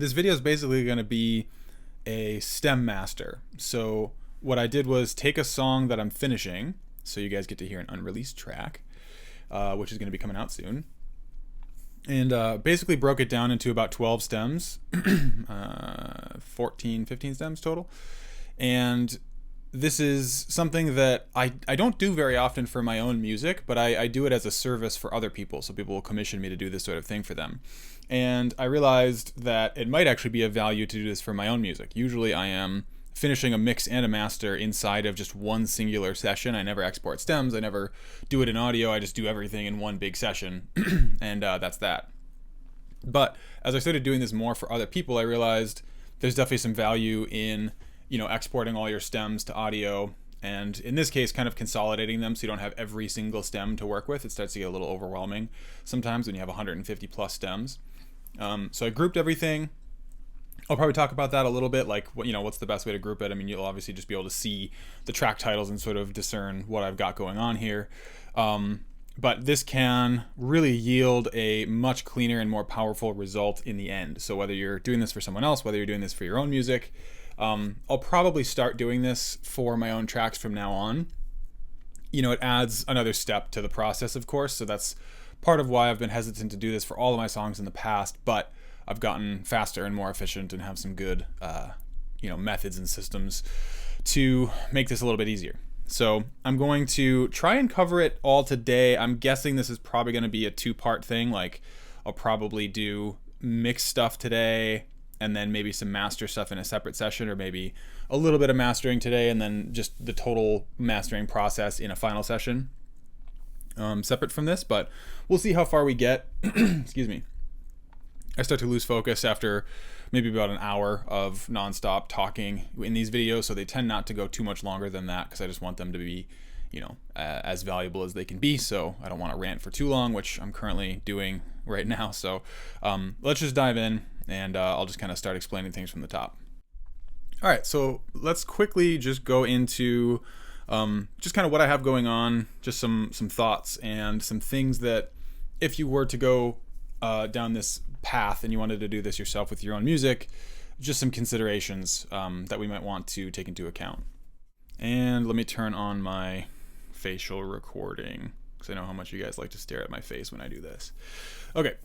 This video is basically going to be a stem master. So what I did was take a song that I'm finishing, so you guys get to hear an unreleased track, which is going to be coming out soon, and basically broke it down into about 12 stems, 14, 15 stems total. And this is something that I don't do very often for my own music, but I do it as a service for other people. So people will commission me to do this sort of thing for them. And I realized that it might actually be of value to do this for my own music. Usually I am finishing a mix and a master inside of just one singular session. I never export stems. I never do it in audio. I just do everything in one big session. And that's that. But as I started doing this more for other people, I realized there's definitely some value in, exporting all your stems to audio, and in this case kind of consolidating them so you don't have every single stem to work with. It starts to get a little overwhelming sometimes when you have 150 plus stems. So I grouped everything. I'll probably talk about that a little bit, like what's the best way to group it. I mean, you'll obviously just be able to see the track titles and sort of discern what I've got going on here. But this can really yield a much cleaner and more powerful result in the end. So whether you're doing this for someone else, whether you're doing this for your own music, I'll probably start doing this for my own tracks from now on. It adds another step to the process, of course, so that's part of why I've been hesitant to do this for all of my songs in the past, but I've gotten faster and more efficient and have some good, methods and systems to make this a little bit easier. So I'm going to try and cover it all today. I'm guessing this is probably going to be a two-part thing. Like, I'll probably do mix stuff today, and then maybe some master stuff in a separate session, or maybe a little bit of mastering today and then just the total mastering process in a final session, separate from this. But we'll see how far we get. Excuse me. I start to lose focus after maybe about an hour of nonstop talking in these videos, so they tend not to go too much longer than that because I just want them to be, as valuable as they can be. So I don't want to rant for too long, which I'm currently doing right now. So let's just dive in, and I'll just kind of start explaining things from the top. All right, so let's quickly just go into just kind of what I have going on, just some thoughts and some things that if you were to go down this path and you wanted to do this yourself with your own music, just some considerations that we might want to take into account. And let me turn on my facial recording because I know how much you guys like to stare at my face when I do this. Okay.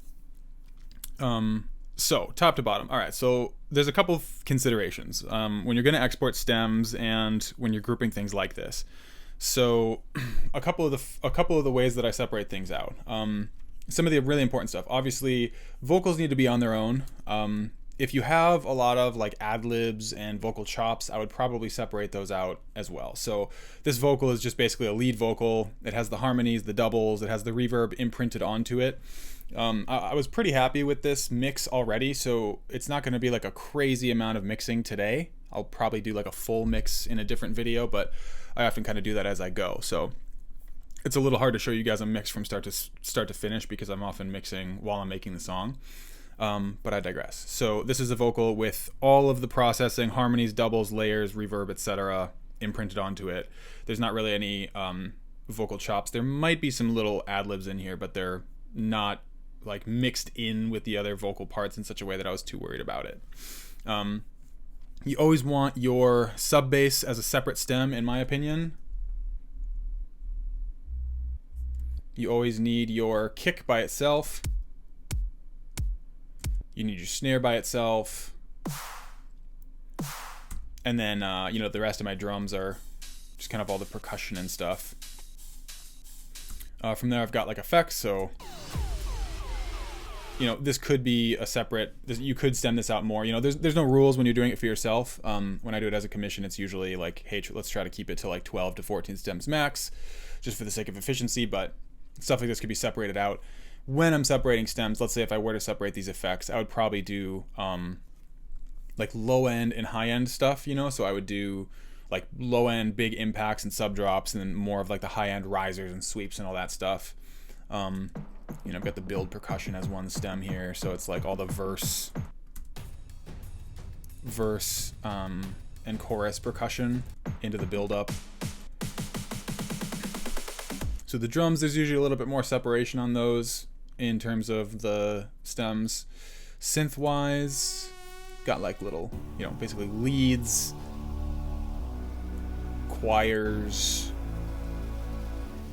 So top to bottom. All right. So there's a couple of considerations when you're going to export stems and when you're grouping things like this. So a couple of the ways that I separate things out. Some of the really important stuff. Obviously, vocals need to be on their own. If you have a lot of like ad-libs and vocal chops, I would probably separate those out as well. So this vocal is just basically a lead vocal. It has the harmonies, the doubles, it has the reverb imprinted onto it. I was pretty happy with this mix already, so it's not going to be like a crazy amount of mixing today. I'll probably do like a full mix in a different video, but I often kind of do that as I go. So it's a little hard to show you guys a mix from start to finish because I'm often mixing while I'm making the song. But I digress. So this is a vocal with all of the processing, harmonies, doubles, layers, reverb, etc. imprinted onto it. There's not really any vocal chops. There might be some little ad-libs in here, but they're not like mixed in with the other vocal parts in such a way that I was too worried about it. You always want your sub bass as a separate stem, in my opinion. You always need your kick by itself. You need your snare by itself. And then, the rest of my drums are just kind of all the percussion and stuff. From there, I've got like effects. So, this could be a separate, you could stem this out more. There's no rules when you're doing it for yourself. When I do it as a commission, it's usually like, hey, let's try to keep it to like 12 to 14 stems max, just for the sake of efficiency. But stuff like this could be separated out. When I'm separating stems, let's say if I were to separate these effects, I would probably do like low end and high end stuff, so I would do like low end big impacts and sub drops, and then more of like the high end risers and sweeps and all that stuff. I've got the build percussion as one stem here, so it's like all the verse and chorus percussion into the build up. So the drums, there's usually a little bit more separation on those in terms of the stems. Synth-wise, got like little, basically leads, choirs,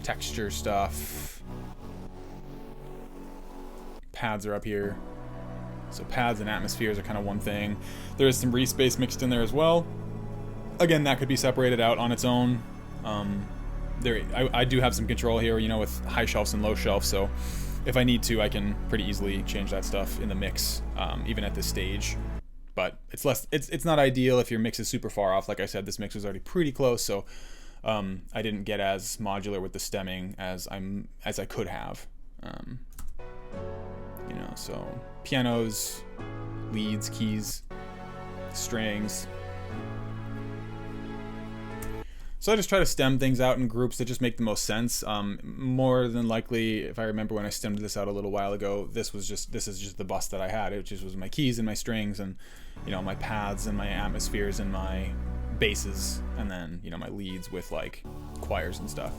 texture stuff. Pads are up here. So pads and atmospheres are kind of one thing. There is some respace mixed in there as well. Again, that could be separated out on its own. I do have some control here, with high shelves and low shelves, so if I need to, I can pretty easily change that stuff in the mix, even at this stage. But it's not ideal if your mix is super far off. Like I said, this mix was already pretty close, so I didn't get as modular with the stemming as I could have. So pianos, leads, keys, strings. So I just try to stem things out in groups that just make the most sense. More than likely, if I remember when I stemmed this out a little while ago, this is just the bus that I had. It just was my keys and my strings and, my pads and my atmospheres and my basses, and then, my leads with like choirs and stuff.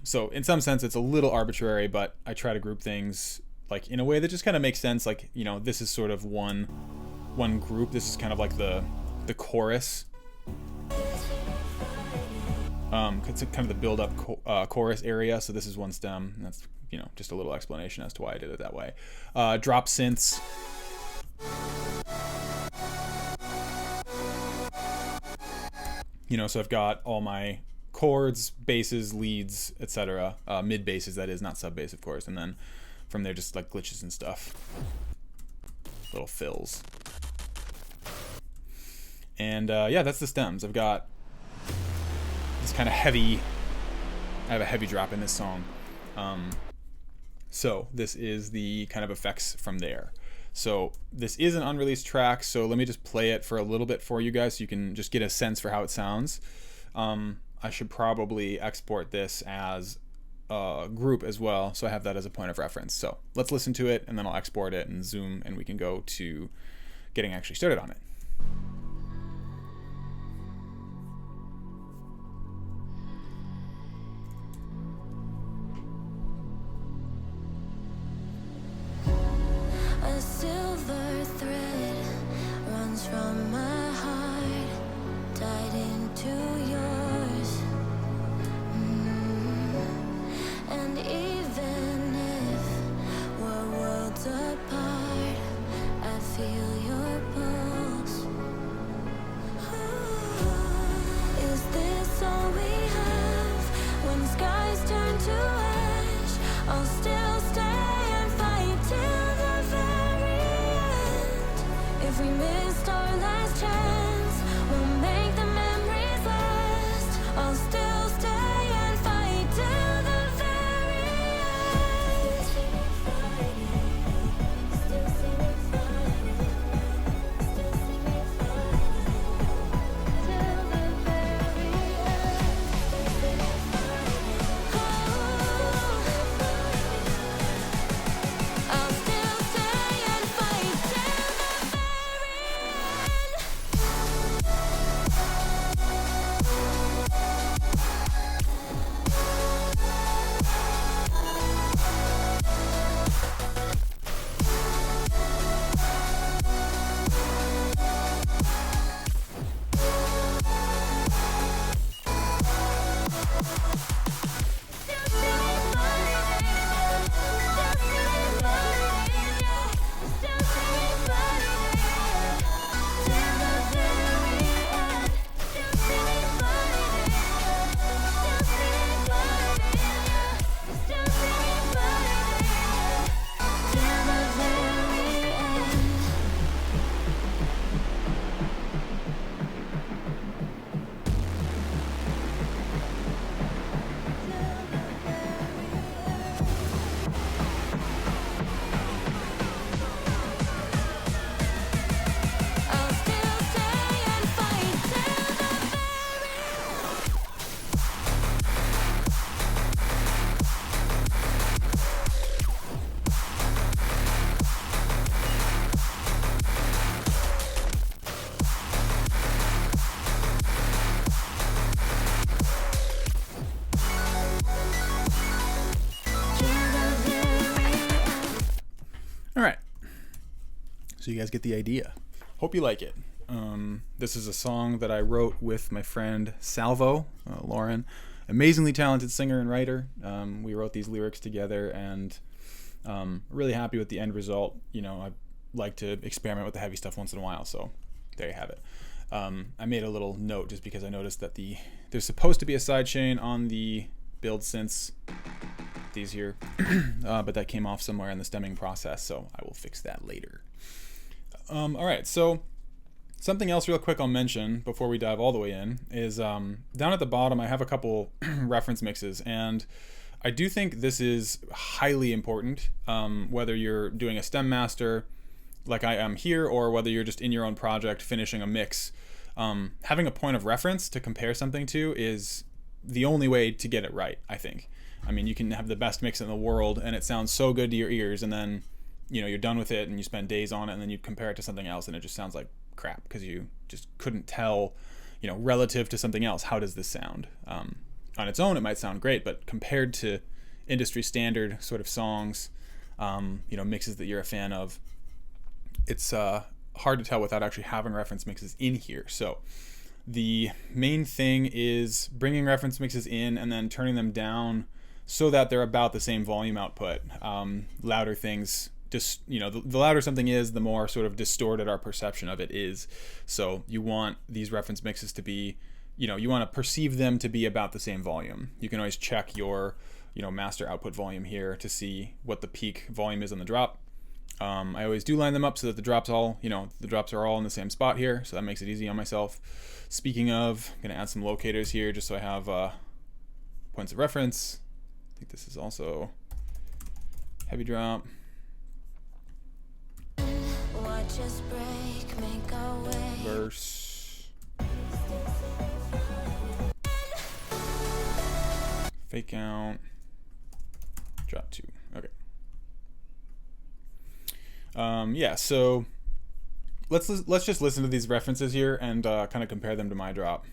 So in some sense, it's a little arbitrary, but I try to group things like in a way that just kind of makes sense. Like, this is sort of one group. This is kind of like the chorus. It's kind of the build-up chorus area. So this is one stem. And that's just a little explanation as to why I did it that way. Drop synths. So I've got all my chords, basses, leads, etc. Mid basses, that is, not sub bass, of course, and then from there just like glitches and stuff, little fills. And yeah, that's the stems. I've got this kind of heavy. I have a heavy drop in this song. So this is the kind of effects from there. So this is an unreleased track, so let me just play it for a little bit for you guys so you can just get a sense for how it sounds. I should probably export this as a group as well, so I have that as a point of reference. So let's listen to it, and then I'll export it and zoom, and we can go to getting actually started on it. A silver thread runs from my heart, tied into yours. And even if we're worlds apart, I feel your pulse. Is this all we have? When skies turn to ash, I'll still stay and fight till the very end. If we missed our last chance, we'll make the memories last. I'll still stay and fight till the very end. Still see me fighting. Still see me fighting till the very end. Still see me I'll still stay and fight till the very end. All right. So you guys get the idea. Hope you like it. This is a song that I wrote with my friend Salvo, Lauren, amazingly talented singer and writer. We wrote these lyrics together, and really happy with the end result. You know, I like to experiment with the heavy stuff once in a while, so there you have it. I made a little note just because I noticed that there's supposed to be a sidechain on the build synths, these here, but that came off somewhere in the stemming process, so I will fix that later. All right, so something else real quick I'll mention before we dive all the way in is down at the bottom I have a couple reference mixes, and I do think this is highly important, whether you're doing a stem master like I am here, or whether you're just in your own project finishing a mix. Having a point of reference to compare something to is the only way to get it right, I think. I mean, you can have the best mix in the world and it sounds so good to your ears, and then you're done with it and you spend days on it, and then you compare it to something else and it just sounds like crap because you just couldn't tell, relative to something else, how does this sound? On its own it might sound great, but compared to industry standard sort of songs, mixes that you're a fan of, it's hard to tell without actually having reference mixes in here. So the main thing is bringing reference mixes in and then turning them down so that they're about the same volume output. Louder things, just the louder something is, the more sort of distorted our perception of it is. So you want these reference mixes to be, you want to perceive them to be about the same volume. You can always check your master output volume here to see what the peak volume is on the drop. I always do line them up so that the drops are all in the same spot here, so that makes it easy on myself. Speaking of, I'm gonna add some locators here just so I have points of reference. I think this is also heavy drop. Watch us break, make our way. Verse. Fake out. Drop 2. Okay. So let's just listen to these references here and kind of compare them to my drop.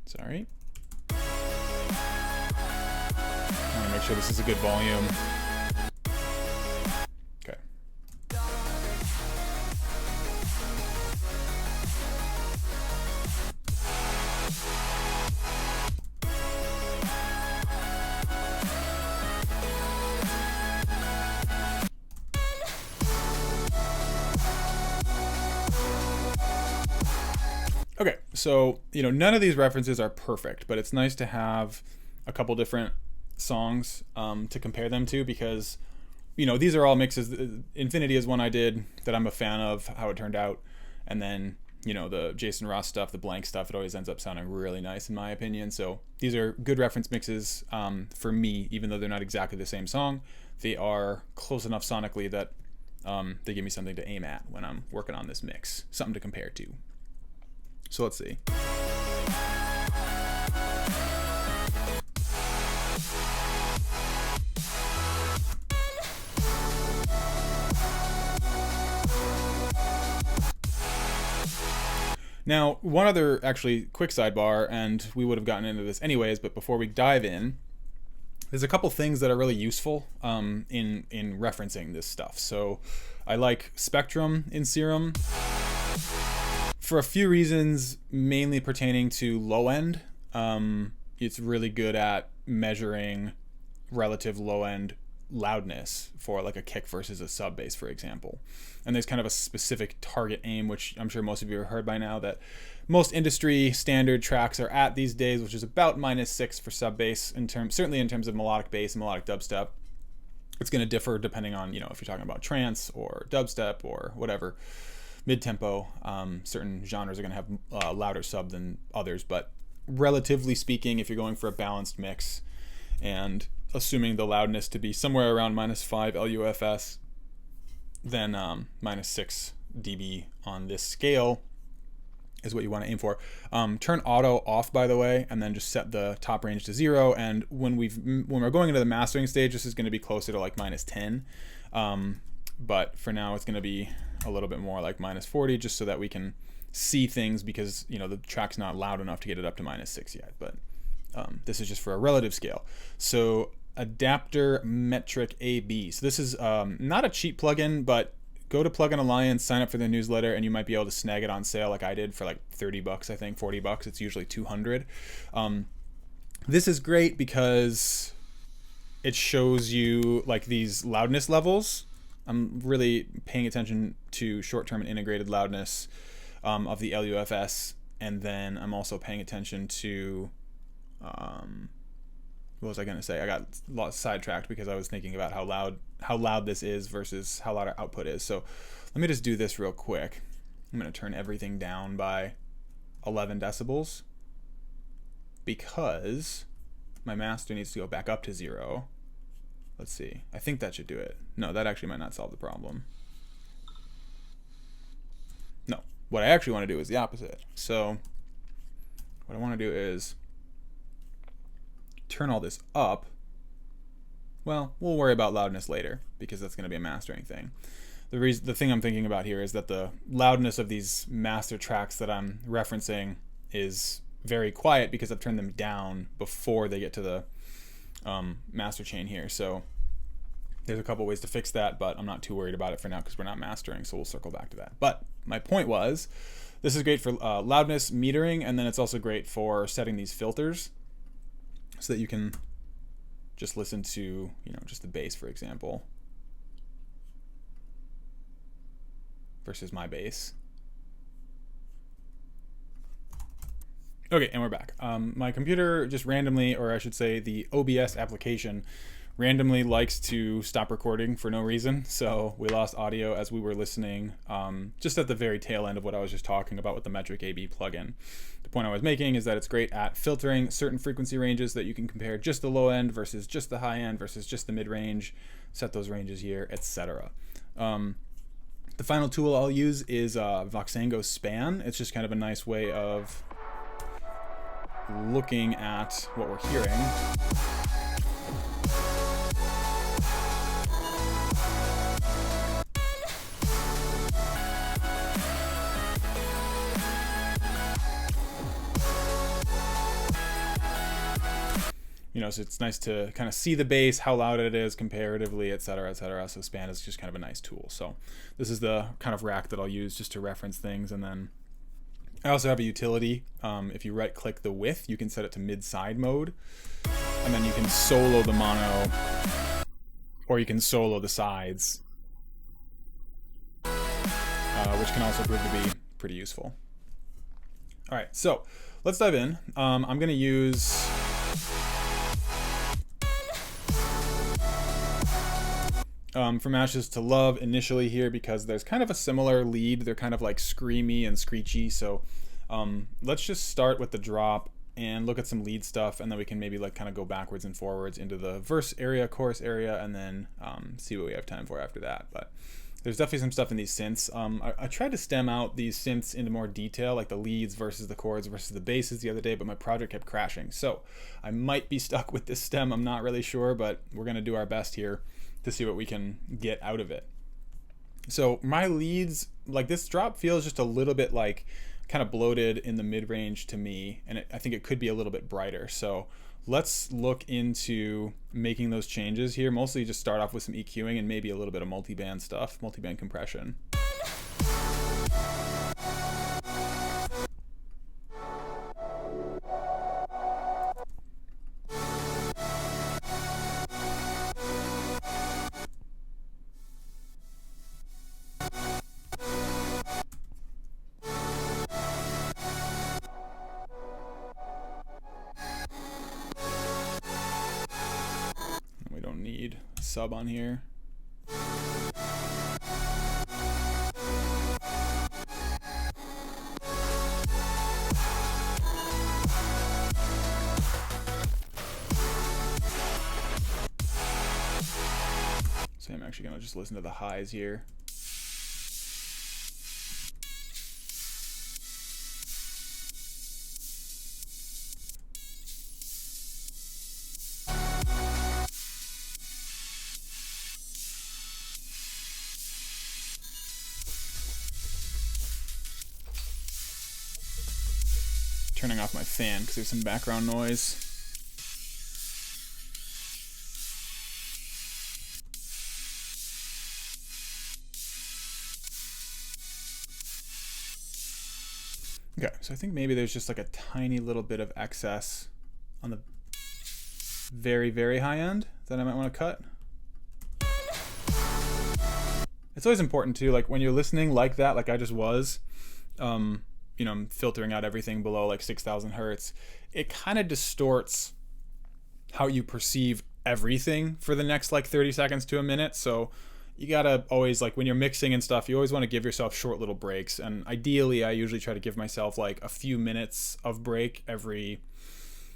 Sorry. I want to make sure this is a good volume. Okay. Okay, so, none of these references are perfect, but it's nice to have a couple different songs to compare them to, because, these are all mixes. Infinity is one I did that I'm a fan of, how it turned out. And then, the Jason Ross stuff, the blank stuff, it always ends up sounding really nice in my opinion. So these are good reference mixes for me, even though they're not exactly the same song. They are close enough sonically that they give me something to aim at when I'm working on this mix, something to compare to. So let's see. Now, one other actually quick sidebar, and we would have gotten into this anyways, but before we dive in, there's a couple things that are really useful in referencing this stuff. So I like Spectrum in Serum for a few reasons, mainly pertaining to low end. It's really good at measuring relative low end loudness for like a kick versus a sub bass, for example. And there's kind of a specific target aim, which I'm sure most of you have heard by now, that most industry standard tracks are at these days, which is about -6 for sub bass, certainly in terms of melodic bass and melodic dubstep. It's going to differ depending on, if you're talking about trance or dubstep or whatever, mid-tempo. Certain genres are going to have louder sub than others, but relatively speaking, if you're going for a balanced mix and assuming the loudness to be somewhere around -5 LUFS, then -6 dB on this scale is what you want to aim for. Turn auto off, by the way, and then just set the top range to 0. And when we're going into the mastering stage, this is going to be closer to like -10. But for now, it's going to be a little bit more like -40, just so that we can see things, because the track's not loud enough to get it up to -6 yet. But This is just for a relative scale. So adapter metric AB. So this is not a cheap plugin, but go to Plugin Alliance, sign up for the newsletter, and you might be able to snag it on sale like I did for like 30 bucks, I think, 40 bucks. It's usually 200. This is great because it shows you like these loudness levels. I'm really paying attention to short-term and integrated loudness of the LUFS, and then I'm also paying attention to what was I going to say? I got sidetracked because I was thinking about how loud this is versus how loud our output is. So let me just do this real quick. I'm going to turn everything down by 11 decibels because my master needs to go back up to 0. Let's see. I think that should do it. No, that actually might not solve the problem. No, what I actually want to do is the opposite. So what I want to do is turn all this up. Well, we'll worry about loudness later because that's going to be a mastering thing. The thing I'm thinking about here is that the loudness of these master tracks that I'm referencing is very quiet because I've turned them down before they get to the master chain here. So there's a couple ways to fix that, but I'm not too worried about it for now because we're not mastering, so we'll circle back to that. But my point was, this is great for loudness metering, and then it's also great for setting these filters so that you can just listen to, you know, just the bass, for example, versus my bass. Okay, and we're back. My computer just randomly, or I should say the OBS application, randomly likes to stop recording for no reason. So we lost audio as we were listening, just at the very tail end of what I was just talking about with the Metric AB plugin. The point I was making is that it's great at filtering certain frequency ranges that you can compare just the low end versus just the high end versus just the mid range, set those ranges here, etc. The final tool I'll use is Voxengo Span. It's just kind of a nice way of looking at what we're hearing. You know, so it's nice to kind of see the bass, how loud it is comparatively, et cetera, et cetera. So Span is just kind of a nice tool. So this is the kind of rack that I'll use just to reference things. And then I also have a utility. If you right click the width, you can set it to mid-side mode. And then you can solo the mono, or you can solo the sides, which can also prove to be pretty useful. All right, so let's dive in. I'm going to use From Ashes to Love initially here because there's kind of a similar lead. They're kind of like screamy and screechy. So let's just start with the drop and look at some lead stuff, and then we can maybe like kind of go backwards and forwards into the verse area, chorus area, and then see what we have time for after that. But there's definitely some stuff in these synths. I tried to stem out these synths into more detail, like the leads versus the chords versus the basses the other day, but my project kept crashing. So I might be stuck with this stem. I'm not really sure, but we're going to do our best here to see what we can get out of it. So my leads, like this drop feels just a little bit like kind of bloated in the mid-range to me, and I think it could be a little bit brighter. So let's look into making those changes here. Mostly just start off with some EQing and maybe a little bit of multiband stuff, multiband compression. Need sub on here. So I'm actually gonna just listen to the highs here. Turning off my fan because there's some background noise. Okay, so I think maybe there's just like a tiny little bit of excess on the very, very high end that I might want to cut. It's always important too, like when you're listening like that, like I just was, you know, filtering out everything below like 6,000 hertz, it kind of distorts how you perceive everything for the next like 30 seconds to a minute. So you gotta always, like when you're mixing and stuff, you always want to give yourself short little breaks. And ideally, I usually try to give myself like a few minutes of break every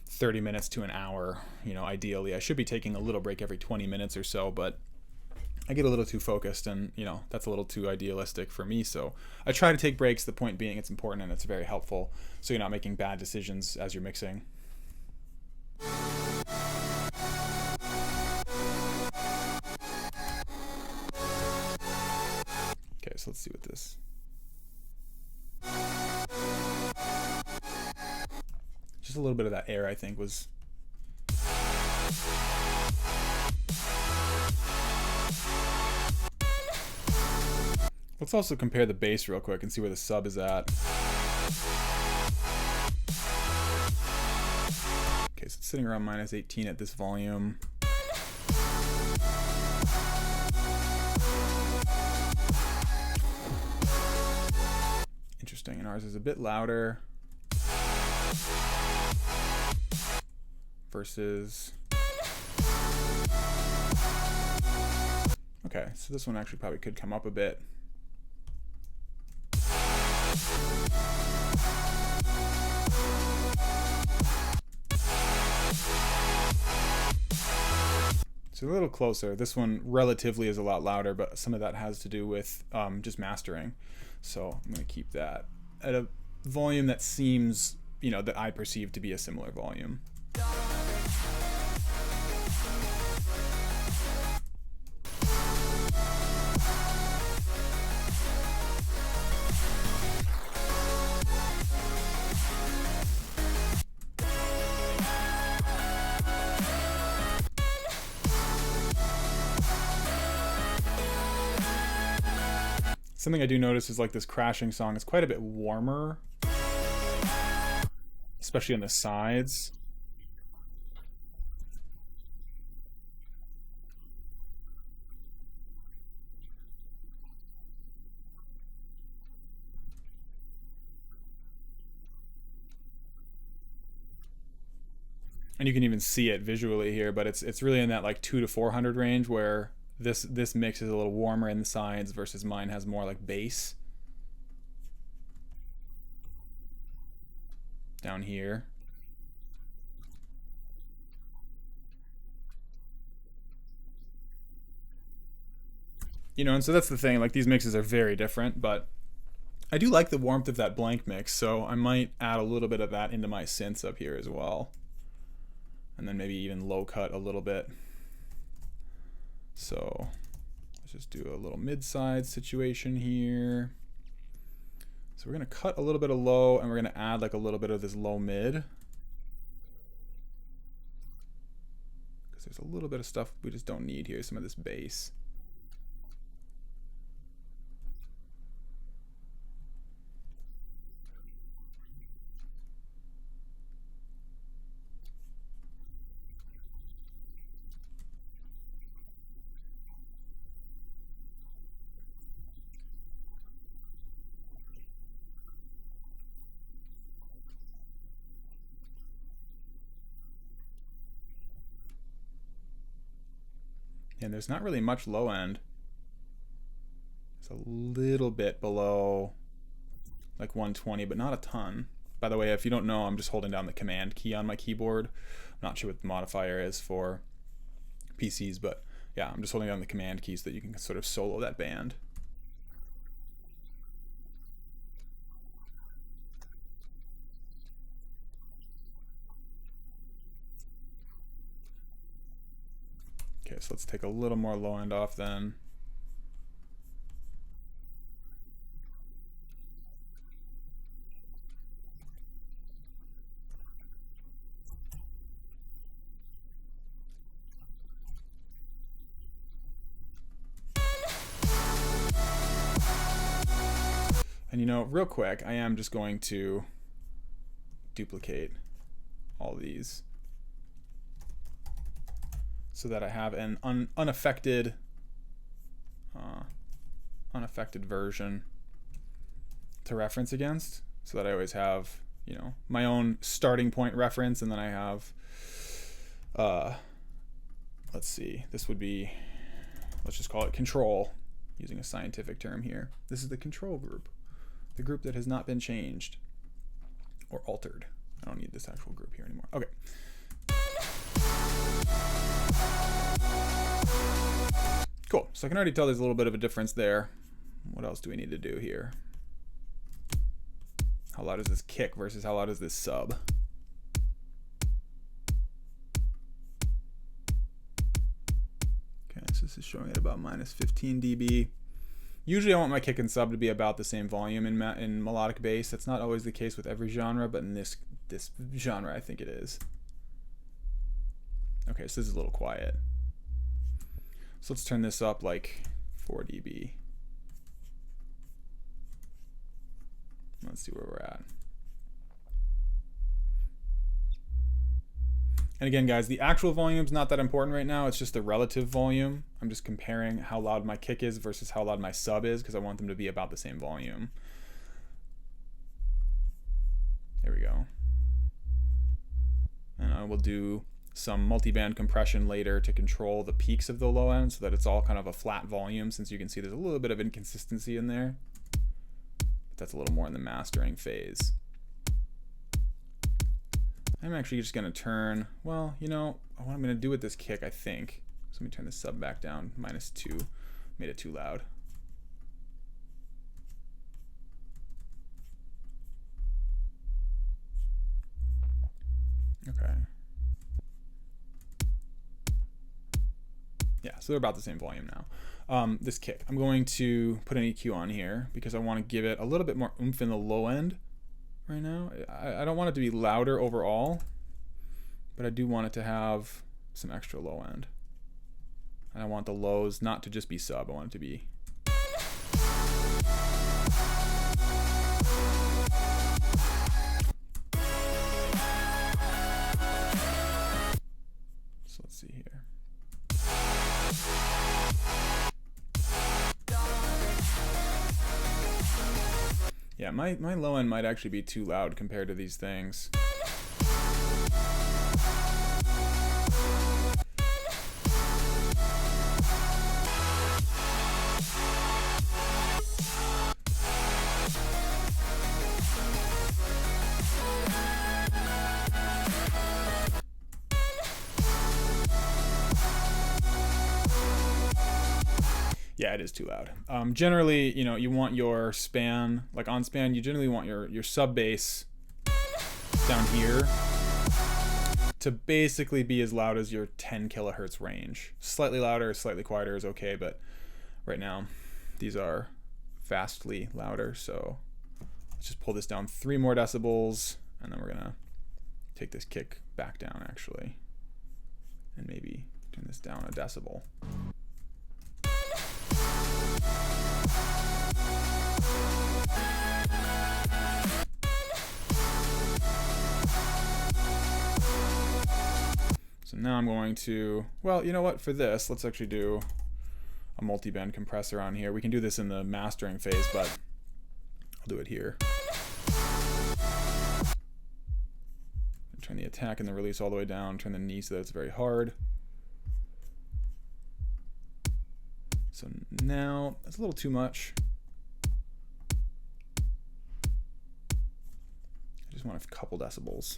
30 minutes to an hour. You know, ideally, I should be taking a little break every 20 minutes or so, but I get a little too focused and, you know, that's a little too idealistic for me. So I try to take breaks. The point being it's important and it's very helpful so you're not making bad decisions as you're mixing. Okay, so let's see what this. Just a little bit of that air, I think, was. Let's also compare the bass real quick and see where the sub is at. Okay, so it's sitting around -18 at this volume. Interesting, and ours is a bit louder versus. Okay, so this one actually probably could come up a bit. So a little closer. This one relatively is a lot louder, but some of that has to do with just mastering. So I'm going to keep that at a volume that seems, you know, that I perceive to be a similar volume. Something I do notice is like this crashing song is quite a bit warmer, especially on the sides. And you can even see it visually here, but it's really in that like 200 to 400 range where this mix is a little warmer in the sides versus mine has more like bass down here. You know, and so that's the thing, like these mixes are very different, but I do like the warmth of that blank mix, so I might add a little bit of that into my synths up here as well. And then maybe even low cut a little bit. So let's just do a little mid-side situation here. So we're going to cut a little bit of low and we're going to add like a little bit of this low mid. Because there's a little bit of stuff we just don't need here, some of this bass. And there's not really much low end. It's a little bit below like 120, but not a ton. By the way, if you don't know, I'm just holding down the command key on my keyboard. I'm not sure what the modifier is for PCs, but yeah, I'm just holding down the command key so that you can sort of solo that band. Okay, so let's take a little more low end off then. And you know, real quick, I am just going to duplicate all these so that I have an unaffected version to reference against, so that I always have, you know, my own starting point reference, and then I have let's see, this would be, let's just call it control, using a scientific term here. This is the control group, the group that has not been changed or altered. I don't need this actual group here anymore. Okay. Cool. So I can already tell there's a little bit of a difference there. What else do we need to do here? How loud is this kick versus how loud is this sub? Okay, so this is showing at about minus 15 dB. Usually I want my kick and sub to be about the same volume in melodic bass. That's not always the case with every genre, but in this genre I think it is. Okay, so this is a little quiet. So let's turn this up like 4 dB. Let's see where we're at. And again, guys, the actual volume is not that important right now. It's just the relative volume. I'm just comparing how loud my kick is versus how loud my sub is, because I want them to be about the same volume. There we go. And I will do some multi-band compression later to control the peaks of the low end so that it's all kind of a flat volume, since you can see there's a little bit of inconsistency in there. But that's a little more in the mastering phase. I'm actually just going to turn, well, you know, what I'm going to do with this kick, I think. So let me turn the sub back down, -2. Made it too loud. Okay. Yeah, so they're about the same volume now. This kick, I'm going to put an EQ on here because I want to give it a little bit more oomph in the low end right now. I don't want it to be louder overall, but I do want it to have some extra low end. And I want the lows not to just be sub, I want it to be... So let's see here. Yeah, my low end might actually be too loud compared to these things. Yeah, it is too loud. Generally, you know, you want your span, like on span, you generally want your sub bass down here to basically be as loud as your 10 kilohertz range. Slightly louder, slightly quieter is okay, but right now these are vastly louder. So let's just pull this down 3 more decibels, and then we're gonna take this kick back down actually, and maybe turn this down a decibel. So now I'm going to, well, you know what, for this, let's actually do a multi-band compressor on here. We can do this in the mastering phase, but I'll do it here. Turn the attack and the release all the way down, turn the knee so that it's very hard. So now, that's a little too much. I just want a couple decibels.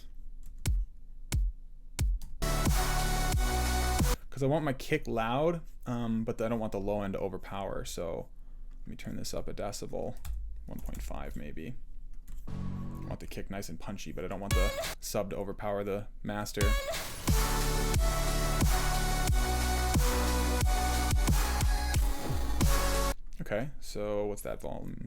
Because I want my kick loud, but I don't want the low end to overpower. So let me turn this up a decibel, 1.5 maybe. I want the kick nice and punchy, but I don't want the sub to overpower the master. Okay, so what's that volume?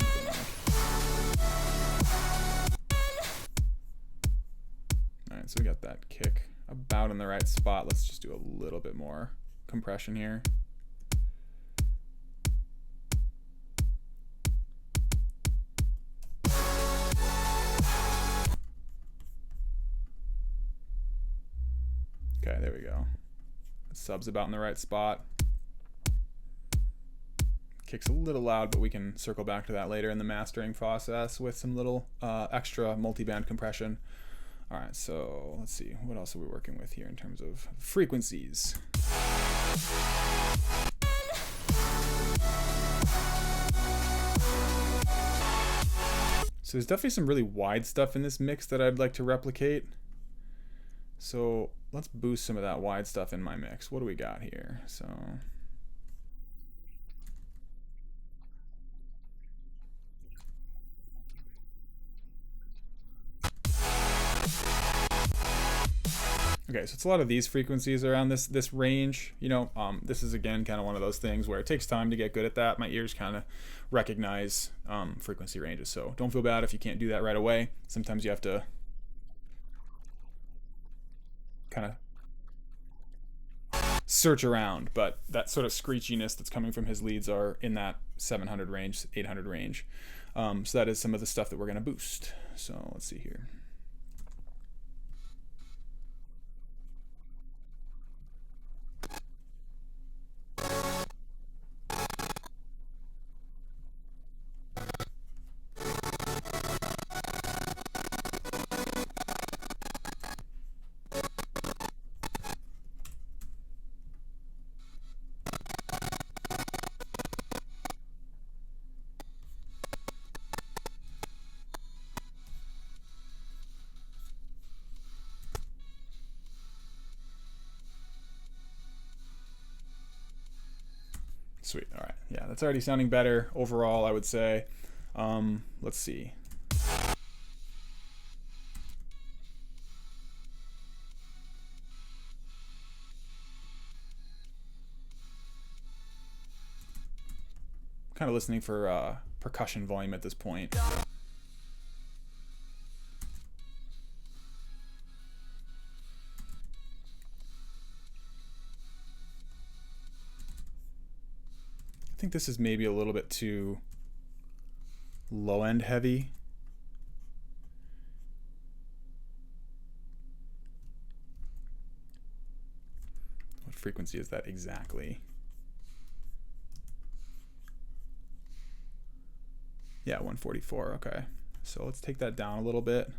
Alright, so we got that kick about in the right spot. Let's just do a little bit more compression here. There we go. Sub's about in the right spot. Kick's a little loud, but we can circle back to that later in the mastering process with some little extra multiband compression. All right, so let's see. What else are we working with here in terms of frequencies? So there's definitely some really wide stuff in this mix that I'd like to replicate. So let's boost some of that wide stuff in my mix. What do we got here? So okay, so it's a lot of these frequencies around this range. You know, this is again kind of one of those things where it takes time to get good at that. My ears kind of recognize frequency ranges, so don't feel bad if you can't do that right away. Sometimes you have to kind of search around, but that sort of screechiness that's coming from his leads are in that 700 range, 800 range. So that is some of the stuff that we're going to boost. So let's see here. Sweet. All right. Yeah, that's already sounding better overall, I would say. Let's see. Kind of listening for percussion volume at this point. I think this is maybe a little bit too low end heavy. What frequency is that exactly? Yeah, 144. Okay. So let's take that down a little bit.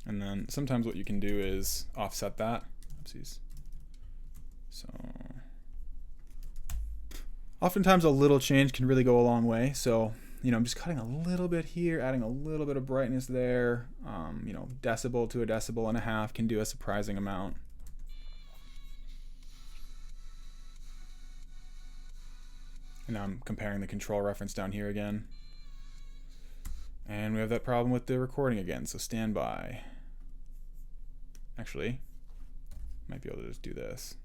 And then sometimes what you can do is offset that. Oopsies. So oftentimes a little change can really go a long way. So, you know, I'm just cutting a little bit here, adding a little bit of brightness there. You know, decibel to a decibel and a half can do a surprising amount. And now I'm comparing the control reference down here again. And we have that problem with the recording again, so stand by. Actually, might be able to just do this.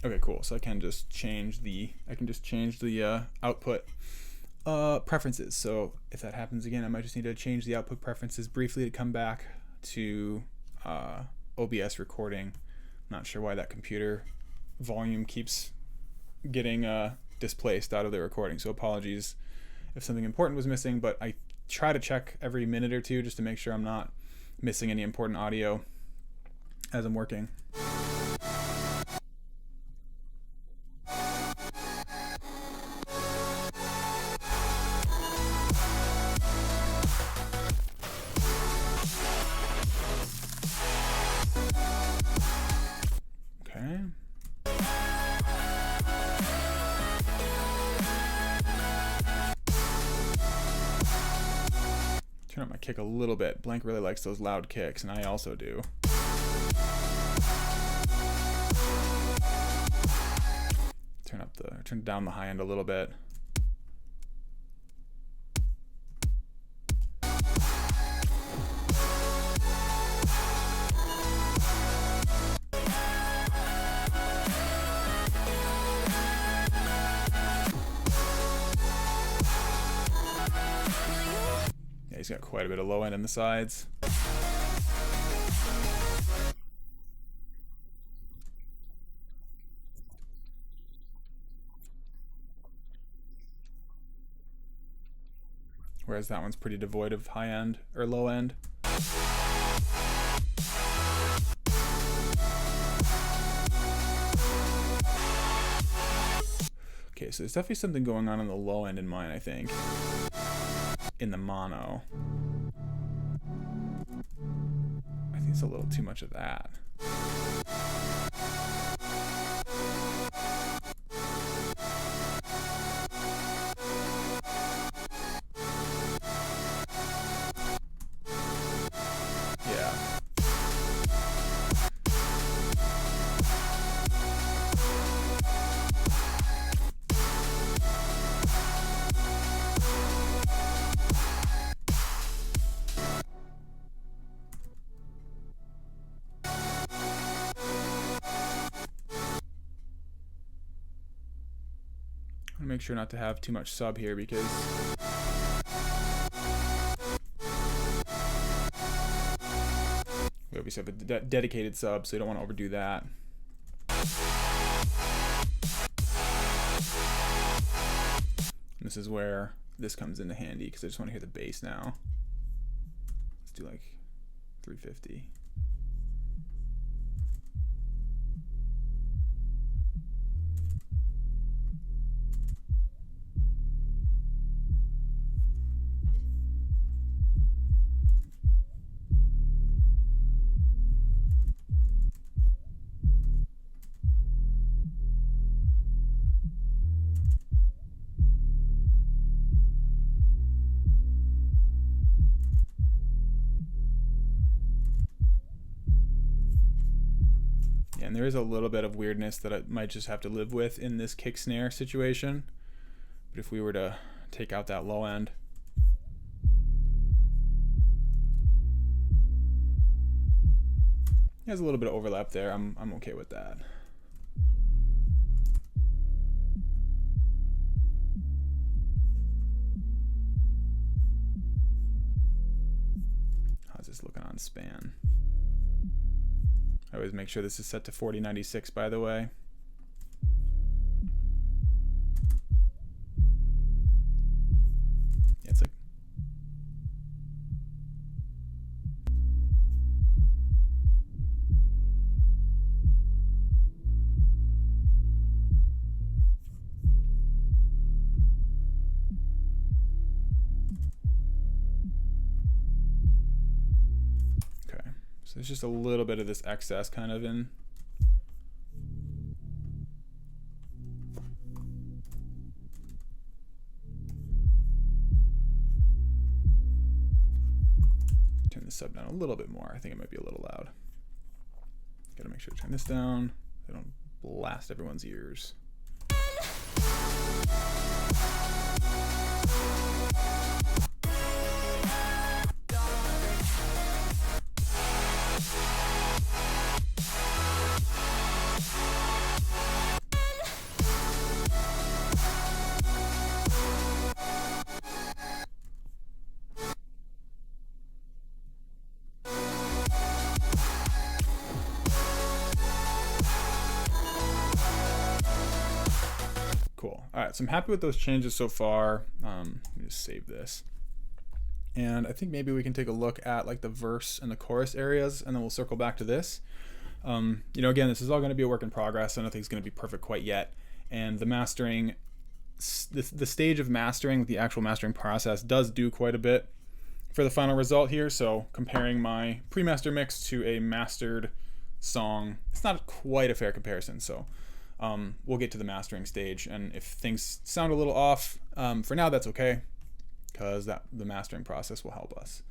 Okay, cool. So I can just change the output preferences. So if that happens again, I might just need to change the output preferences briefly to come back to OBS recording. Not sure why that computer volume keeps getting displaced out of the recording, so apologies if something important was missing, but I try to check every minute or two just to make sure I'm not missing any important audio as I'm working. Turn up my kick a little bit. Blank really likes those loud kicks, and I also do. Turn down the high end a little bit. He's got quite a bit of low end in the sides. whereas that one's pretty devoid of high end or low end. Okay, so there's definitely something going on the low end in mine, I think. In the mono. I think it's a little too much of that. Make sure not to have too much sub here because we obviously have a dedicated sub, so you don't want to overdo that. And this is where this comes into handy because I just want to hear the bass now. Let's do like 350. And there is a little bit of weirdness that I might just have to live with in this kick snare situation. But if we were to take out that low end, there's a little bit of overlap there. I'm okay with that. How's this looking on span? I always make sure this is set to 4096, by the way. Yeah, it's like so there's just a little bit of this excess kind of in. Turn the sub down a little bit more. I think it might be a little loud. Gotta make sure to turn this down. I don't blast everyone's ears. Cool. All right, so I'm happy with those changes so far. Let me just save this. And I think maybe we can take a look at like the verse and the chorus areas, and then we'll circle back to this. You know, again, this is all going to be a work in progress. I don't think it's going to be perfect quite yet. And the mastering, the stage of mastering, the actual mastering process does do quite a bit for the final result here. So comparing my pre-master mix to a mastered song, it's not quite a fair comparison. So we'll get to the mastering stage, and if things sound a little off, for now that's okay, because the mastering process will help us.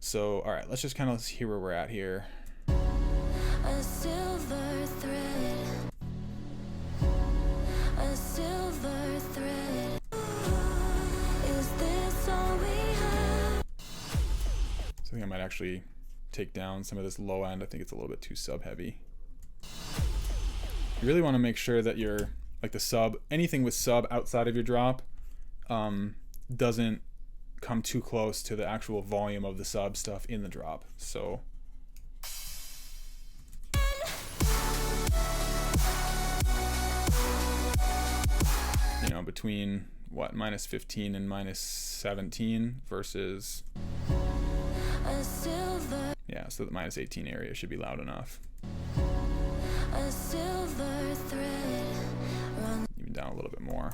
So all right, let's just kind of hear where we're at here. A silver thread, a silver thread. Is this all we have? So I think I might actually take down some of this low end. I think it's a little bit too sub heavy. You really want to make sure that your, like the sub, anything with sub outside of your drop doesn't come too close to the actual volume of the sub stuff in the drop. So you know, between what, minus 15 and minus 17 versus, A silver, yeah, so the minus 18 area should be loud enough. a silver thread runs. Even down a little bit more.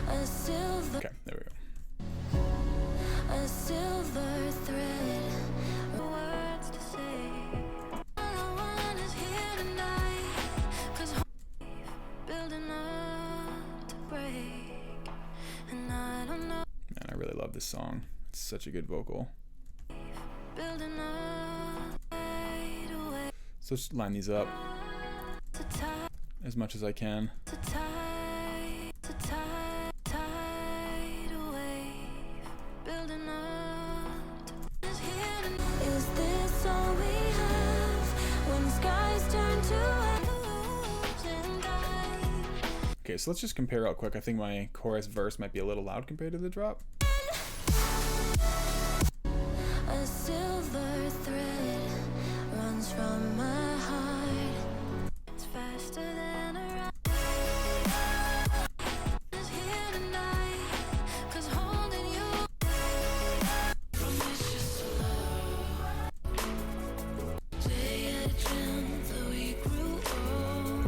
A silver, Okay, there we go. a silver thread. Words to say. No one is here tonight, 'cause building up to break. And I don't know. Man, I really love this song. It's such a good vocal. Building up right away. So just line these up To tie, as much as I can. to tie, to tie, tide away. Building up to is here tonight. Is this all we have when skies turn to ash and die? Okay, so let's just compare real quick. I think my chorus verse might be a little loud compared to the drop. A silver thread runs from my heart. It's faster than a rocket. Is here tonight, 'cause holding you from vicious love. Day at gym that we grew old.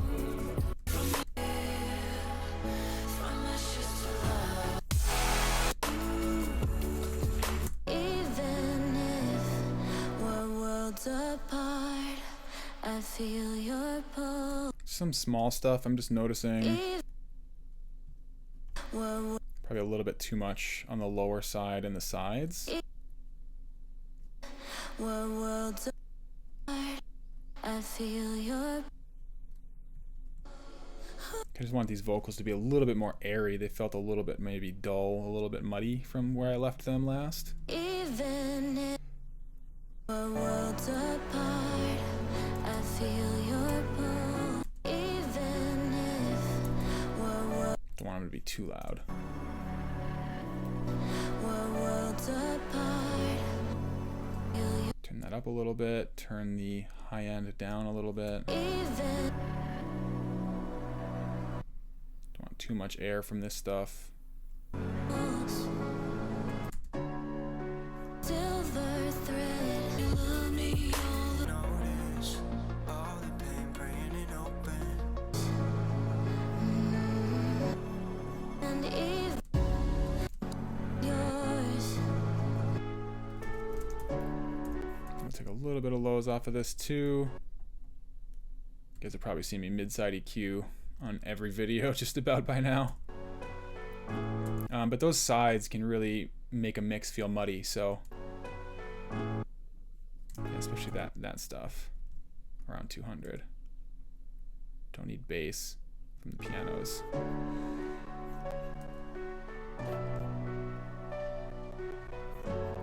From vicious love. Even if we're worlds apart, I feel your pull. Some small stuff I'm just noticing. Even we're Probably a little bit too much on the lower side and the sides. worlds apart, I feel your. I just want these vocals to be a little bit more airy. They felt a little bit maybe dull, a little bit muddy from where I left them last. Even if we're worlds apart, I feel your pull. Even if we're Don't want them to be too loud. worlds apart, feel you. Turn that up a little bit. Turn the high end down a little bit. Even Don't want too much air from this stuff. silver thread. You love me all the notice, all the pain praying it open. And even yours. I'm gonna take a little bit of lows off of this too. You guys have probably seen me mid-side EQ on every video just about by now. But those sides can really make a mix feel muddy, so yeah, especially that stuff around 200. Don't need bass from the pianos.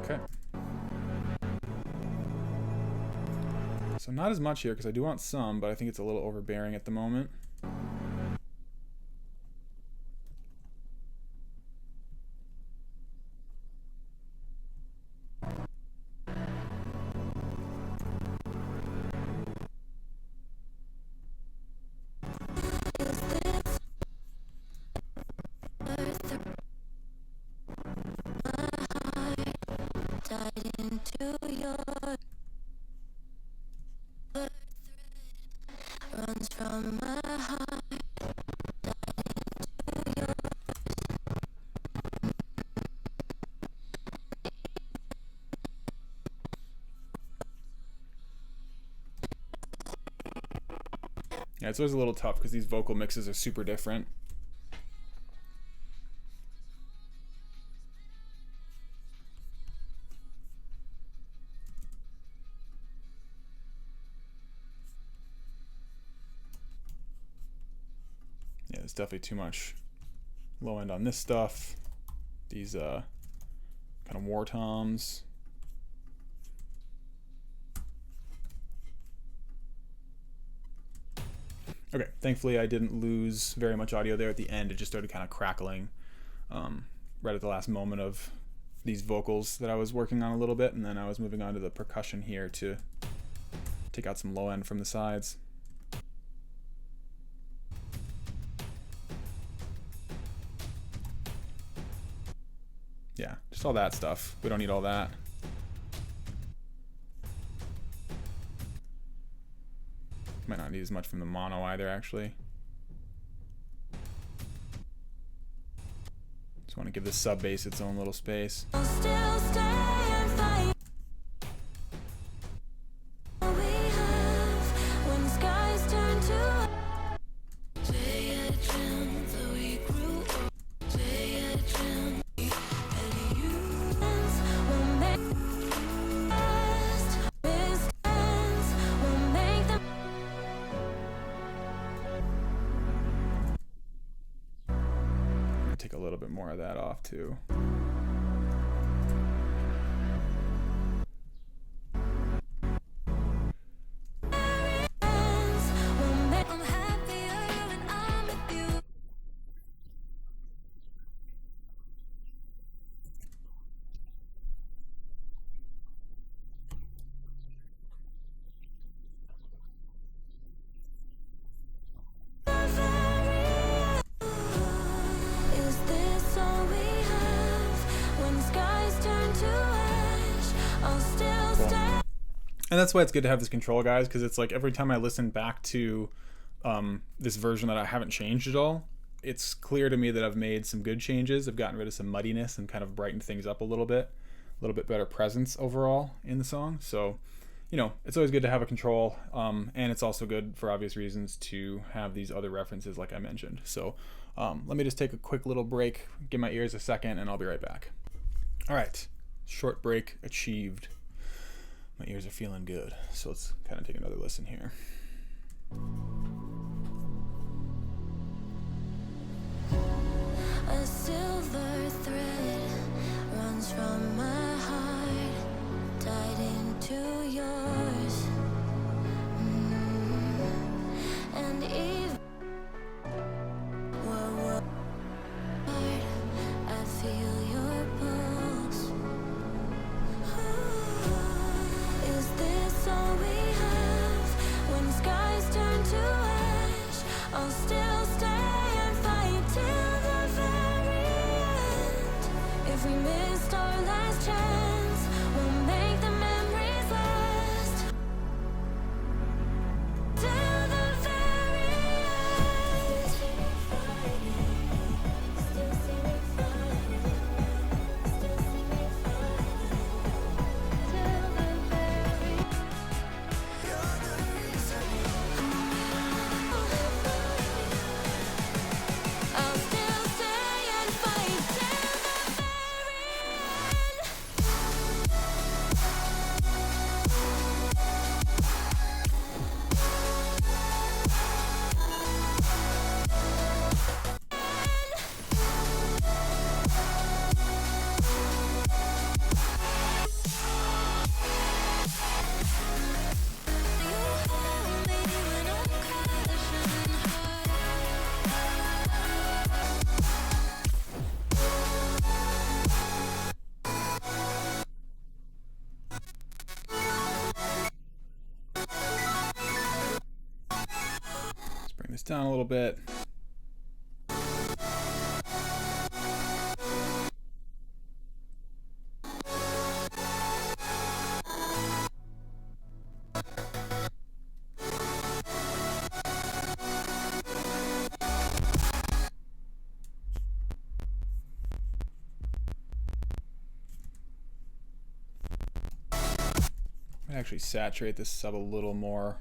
Okay. So not as much here because I do want some, but I think it's a little overbearing at the moment. Tied into your runs from my heart. Yeah, it's always a little tough because these vocal mixes are super different. Yeah, there's definitely too much low end on this stuff. These kind of war toms. Okay, thankfully I didn't lose very much audio there at the end. It just started kind of crackling right at the last moment of these vocals that I was working on a little bit, and then I was moving on to the percussion here to take out some low end from the sides. Just all that stuff. We don't need all that. Might not need as much from the mono either, actually. Just want to give the sub bass its own little space. I'll still stay and fight. All we have when skies turn to day at a time, though we grew up. Day at a time, and you will make last. Distance will make them. I'm gonna take a little bit more of that off too. I'm happier when I'm with you. Is this all we have when skies turn to ash? I'll still stay. And that's why it's good to have this control, guys, because it's like every time I listen back to this version that I haven't changed at all, it's clear to me that I've made some good changes. I've gotten rid of some muddiness and kind of brightened things up a little bit better presence overall in the song. So, you know, it's always good to have a control, and it's also good for obvious reasons to have these other references like I mentioned. So let me just take a quick little break, give my ears a second, and I'll be right back. All right, short break achieved. My ears are feeling good, so let's kind of take another listen here. A silver thread runs from my heart, tied into yours. And even what I feel your pulse. Is this all we have when skies turn to ash? I'll still stay and fight till the very end. If we missed our last chance, we'll make the memories last till the very end. Still see me fighting, still see me fighting till the very end. You're the reason. I'll still stay and fight till the very end. You hold me when I'm crashing Let's bring this down a little bit. Might actually saturate this sub a little more.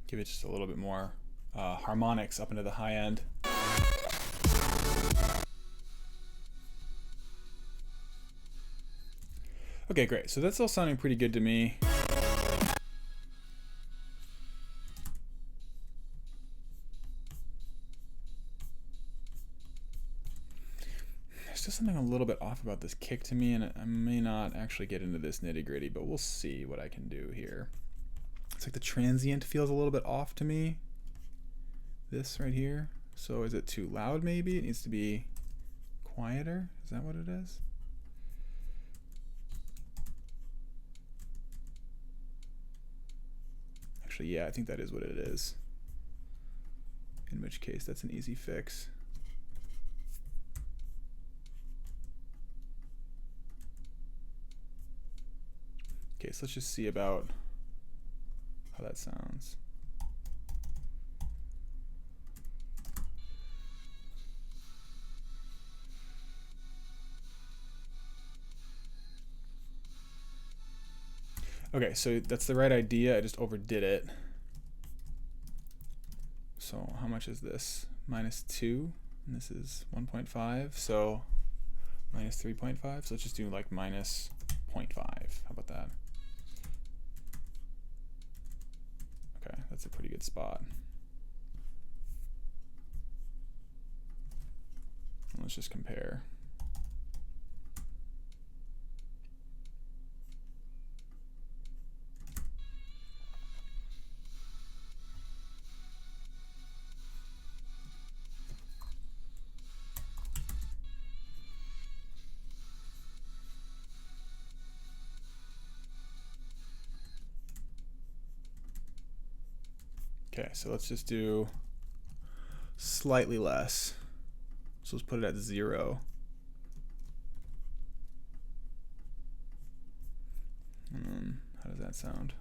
Give it just a little bit more harmonics up into the high end. Okay, great. So that's all sounding pretty good to me. There's just something a little bit off about this kick to me, and I may not actually get into this nitty gritty, but we'll see what I can do here. It's like the transient feels a little bit off to me. This right here. So is it too loud maybe? It needs to be quieter. Is that what it is? Actually, yeah, I think that is what it is. In which case, that's an easy fix. Okay, so let's just see about how that sounds. Okay, so that's the right idea. I just overdid it. So how much is this? -2, and this is 1.5, so -3.5. So let's just do like -0.5. How about that? Okay, that's a pretty good spot. And let's just compare. Okay, so let's just do slightly less. So let's put it at 0. And then how does that sound?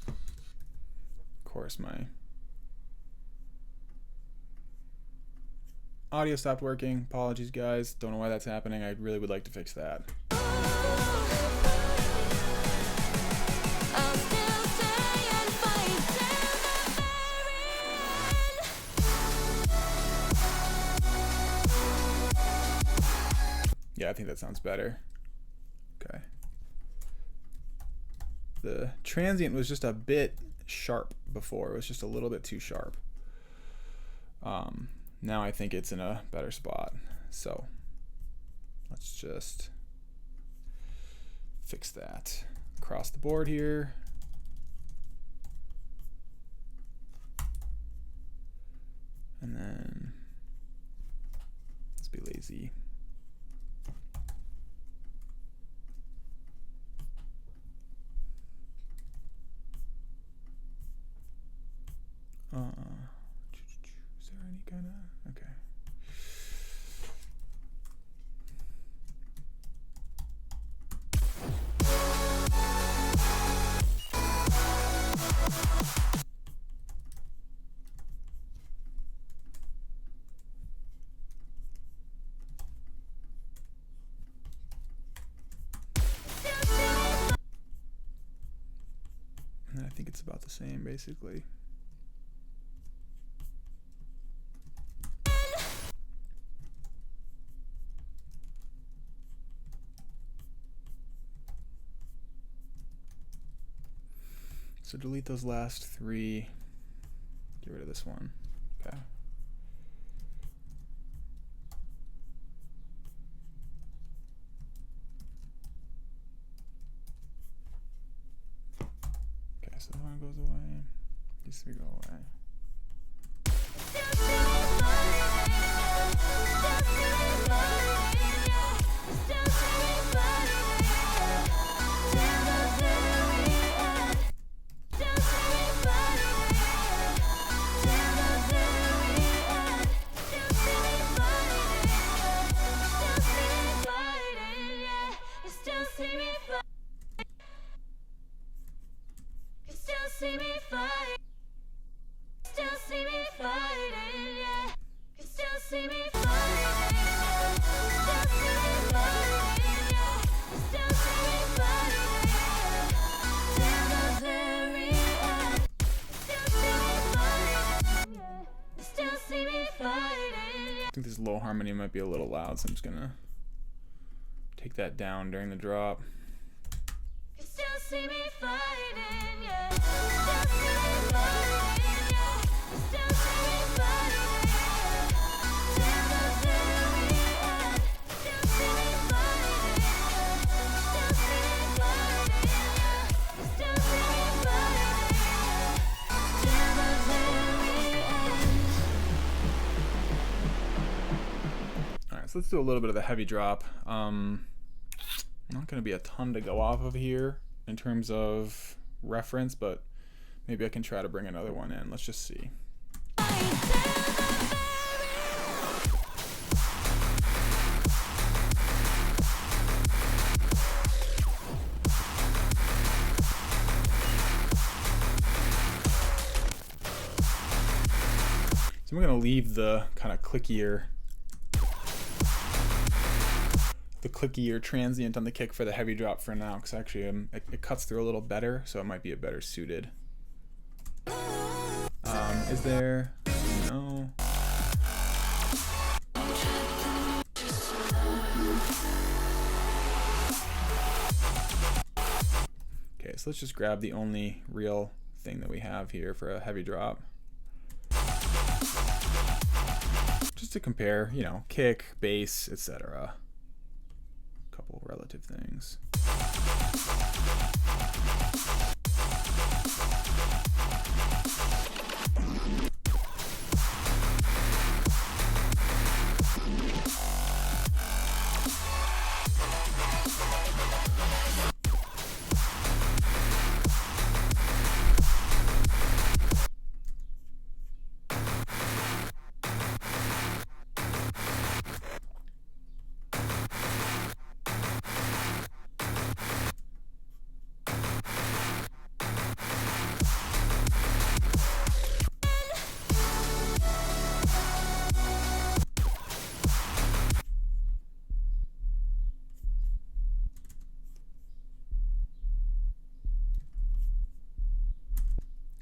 Of course, my audio stopped working. Apologies, guys. Don't know why that's happening. I really would like to fix that. I'll still stay and fight till the very end. Yeah, I think that sounds better. Okay. The transient was just a bit sharp before. It was just a little bit too sharp. Now I think it's in a better spot. So let's just fix that across the board here. And then let's be lazy. Is there any kind of, okay. And I think it's about the same basically. So delete those last 3, get rid of this one. Okay. Okay, so that one goes away. These 3 go away. See me fight, still see me fighting. low harmony might be a little loud, so I'm just gonna take that down during the drop. You still see me fighting, yeah. Still see me fighting, yeah. Still see me fighting, yeah. Till the very end. Still see me fighting, yeah. Still see me fighting, yeah. Still see me fighting, yeah. Till the very end. All right, so let's do a little bit of the heavy drop. Not going to be a ton to go off of here in terms of reference, but maybe I can try to bring another one in. Let's just see. So I'm going to leave the kind of clickier transient on the kick for the heavy drop for now, because actually it cuts through a little better, so it might be a better suited. Is there? No. Okay, so let's just grab the only real thing that we have here for a heavy drop. Just to compare, you know, kick, bass, etc. Couple relative things.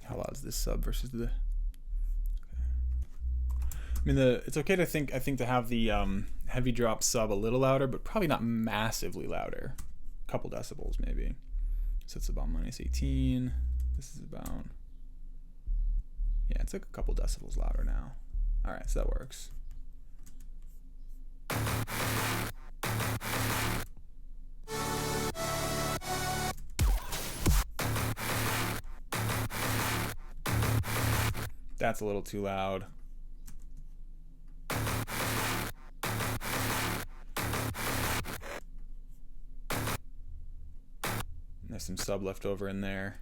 How loud is this sub versus the? Okay. I mean, it's okay to think. I think to have the heavy drop sub a little louder, but probably not massively louder. A couple decibels maybe. So it's about -18. This is about. Yeah, it's like a couple decibels louder now. All right, so that works. That's a little too loud. There's some sub left over in there.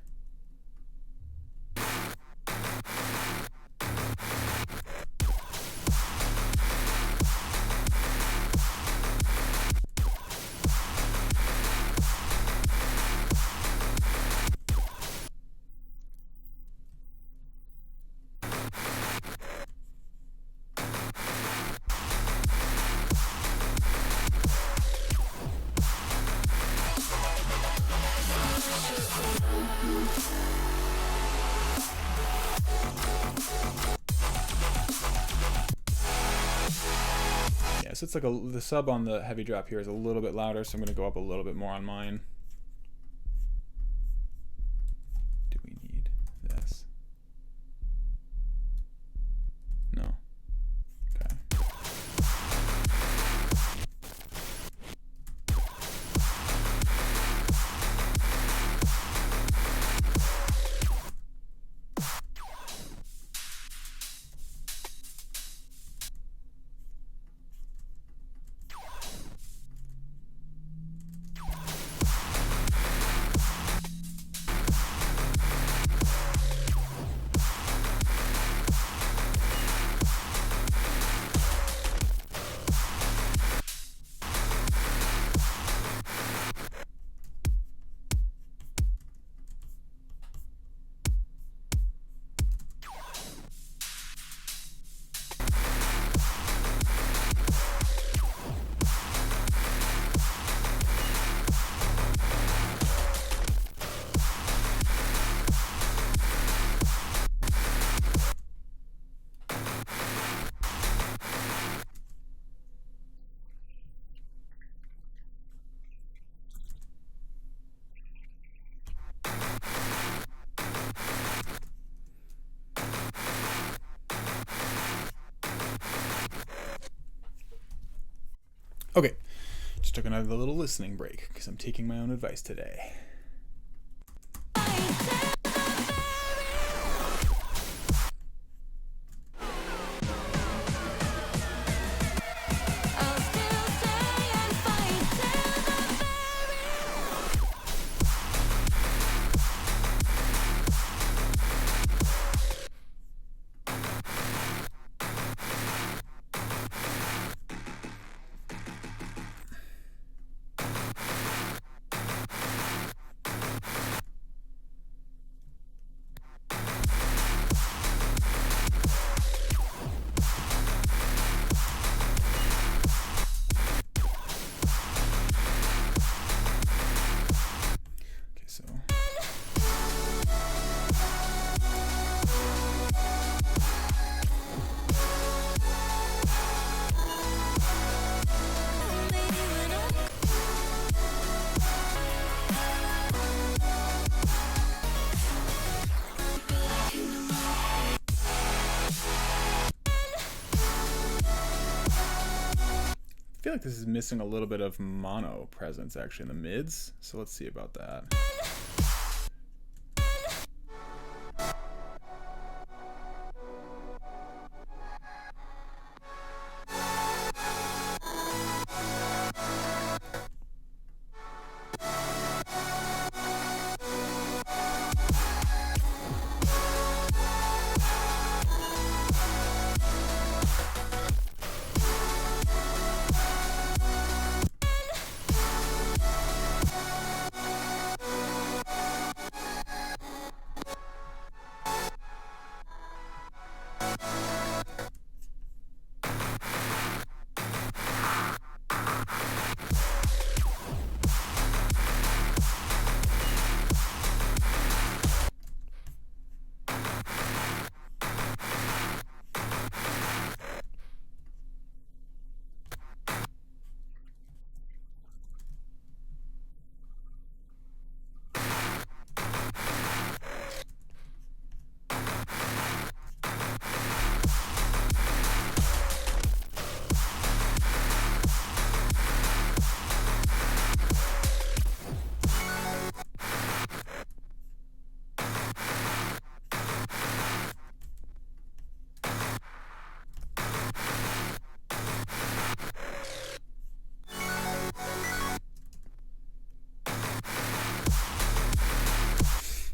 So it's like the sub on the heavy drop here is a little bit louder, so I'm going to go up a little bit more on mine. Do we need this? No. Okay. Okay, just took another little listening break because I'm taking my own advice today. I'll still stay and fight till the Okay, so I feel like this is missing a little bit of mono presence actually in the mids, so let's see about that.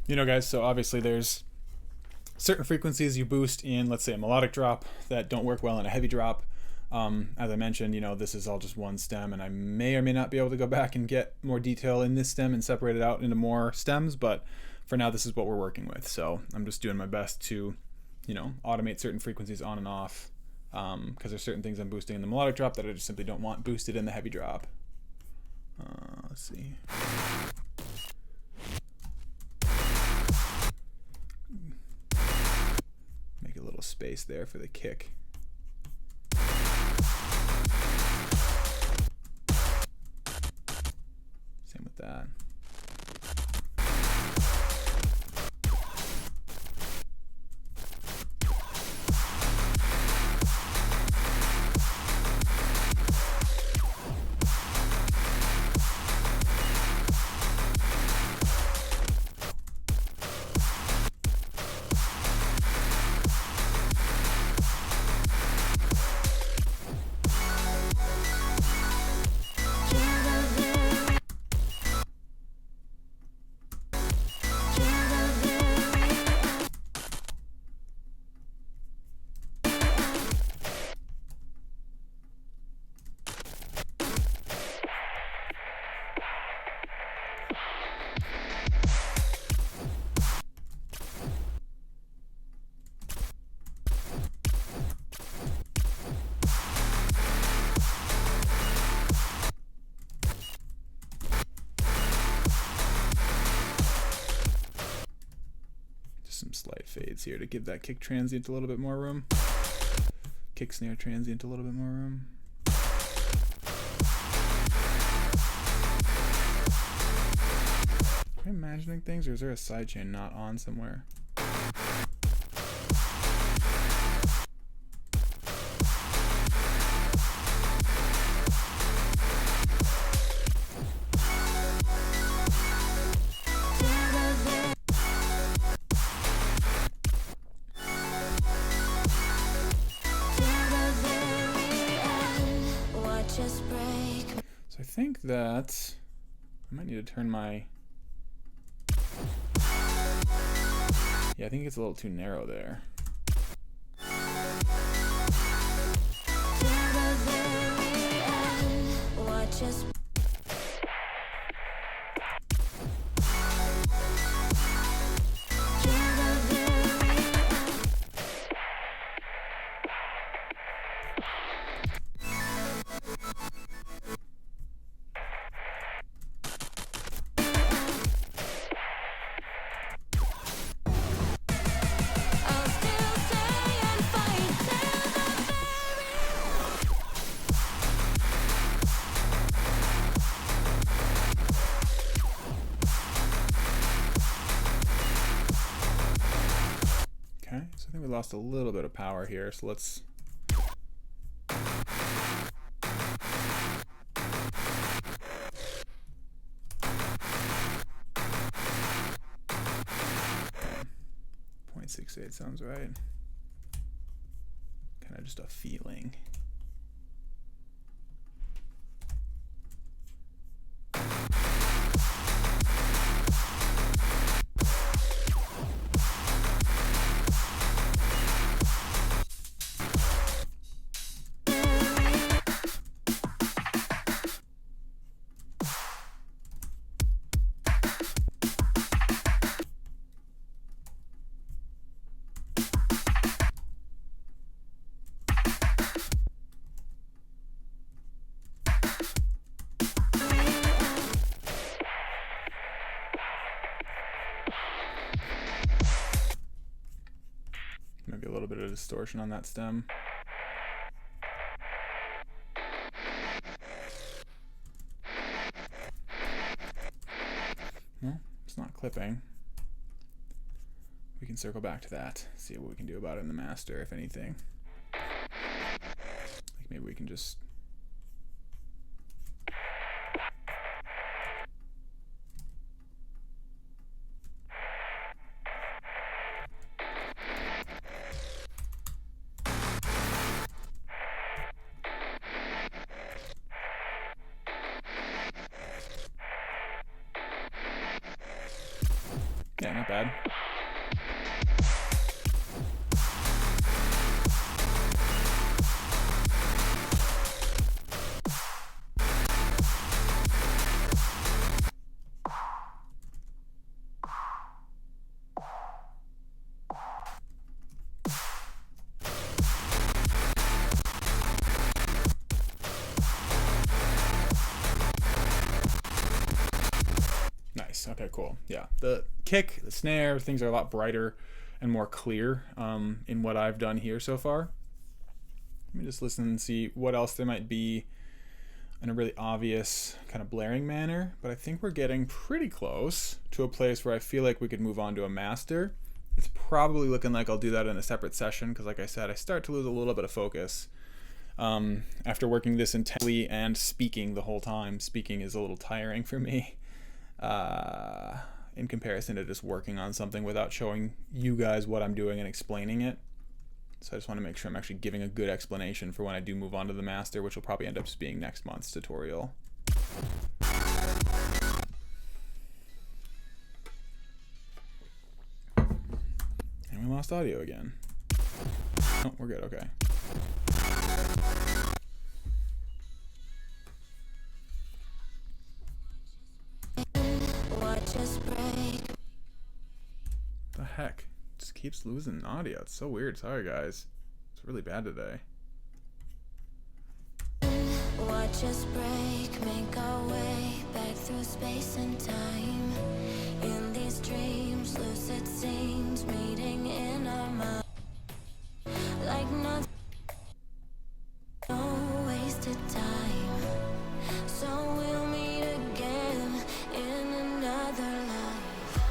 You know, guys, so obviously there's certain frequencies you boost in, let's say, a melodic drop that don't work well in a heavy drop. As I mentioned, you know, this is all just one stem, and I may or may not be able to go back and get more detail in this stem and separate it out into more stems, but for now, this is what we're working with. So I'm just doing my best to, you know, automate certain frequencies on and off, because there's certain things I'm boosting in the melodic drop that I just simply don't want boosted in the heavy drop. Let's see. Make a little space there for the kick. Same with that. Some slight fades here to give that kick transient a little bit more room. Kick snare transient a little bit more room. Am I imagining things, or is there a sidechain not on somewhere? So I think that I might need to turn my... Yeah, I think it's a little too narrow there. So I think we lost a little bit of power here, so let's... .68 sounds right. Kind of just a feeling. Maybe a little bit of distortion on that stem. Well, it's not clipping. We can circle back to that, see what we can do about it in the master, if anything. Like maybe we can just... Yeah, not bad. Nice. Okay, cool. Yeah, the kick, the snare, things are a lot brighter and more clear in what I've done here so far. Let me just listen and see what else there might be in a really obvious kind of blaring manner, but I think we're getting pretty close to a place where I feel like we could move on to a master. It's probably looking like I'll do that in a separate session because, like I said, I start to lose a little bit of focus after working this intensely and speaking the whole time. Speaking is a little tiring for me in comparison to just working on something without showing you guys what I'm doing and explaining it. So I just want to make sure I'm actually giving a good explanation for when I do move on to the master, which will probably end up being next month's tutorial. And we lost audio again. Oh, we're good, okay. The heck? Just keeps losing audio. It's so weird. Sorry guys. It's really bad today. Watch us break, make our way back through space and time. In these dreams, lucid scenes meeting in our mind. Like nothing, no wasted time. So we'll meet again in another life.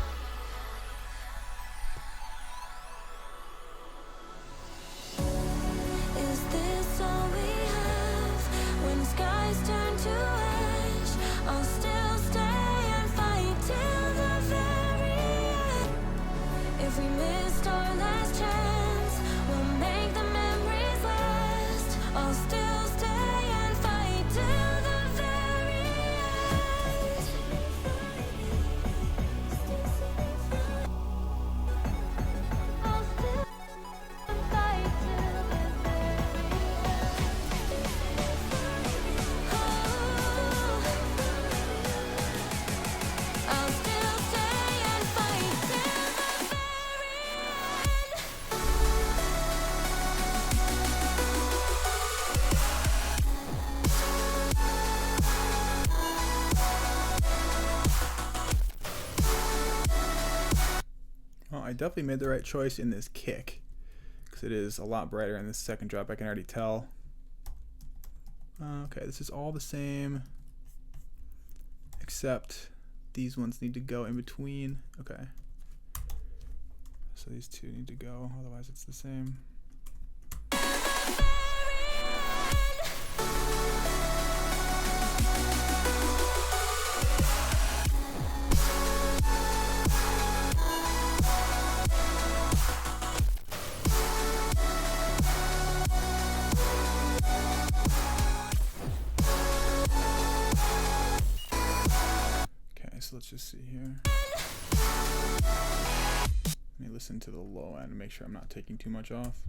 Is this all we have? When skies turn to ash, I'll still stay and fight till the very end. If we missed our last chance, I definitely made the right choice in this kick, because it is a lot brighter in this second drop. I can already tell. Okay, this is all the same, except these ones need to go in between. Okay. So these two need to go, otherwise it's the same. So let's just see here. Let me listen to the low end and make sure I'm not taking too much off.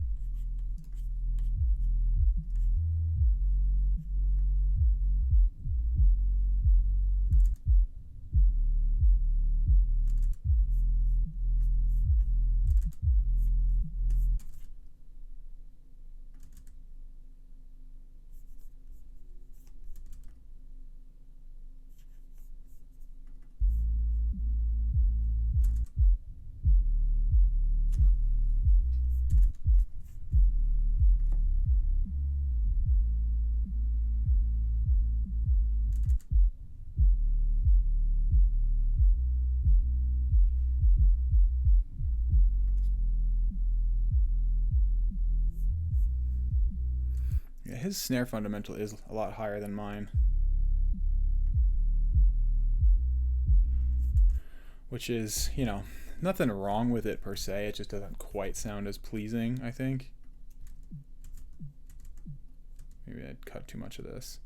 Yeah, his snare fundamental is a lot higher than mine, which is, you know, nothing wrong with it per se. It just doesn't quite sound as pleasing, I think. Maybe I'd cut too much of this.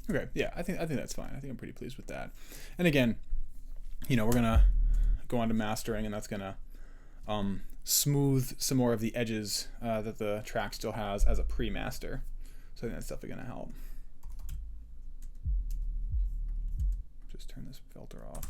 Okay, yeah, I think that's fine. I think I'm pretty pleased with that. And again, you know, we're gonna go on to mastering, and that's gonna smooth some more of the edges that the track still has as a pre-master. So I think that's definitely gonna help. Just turn this filter off.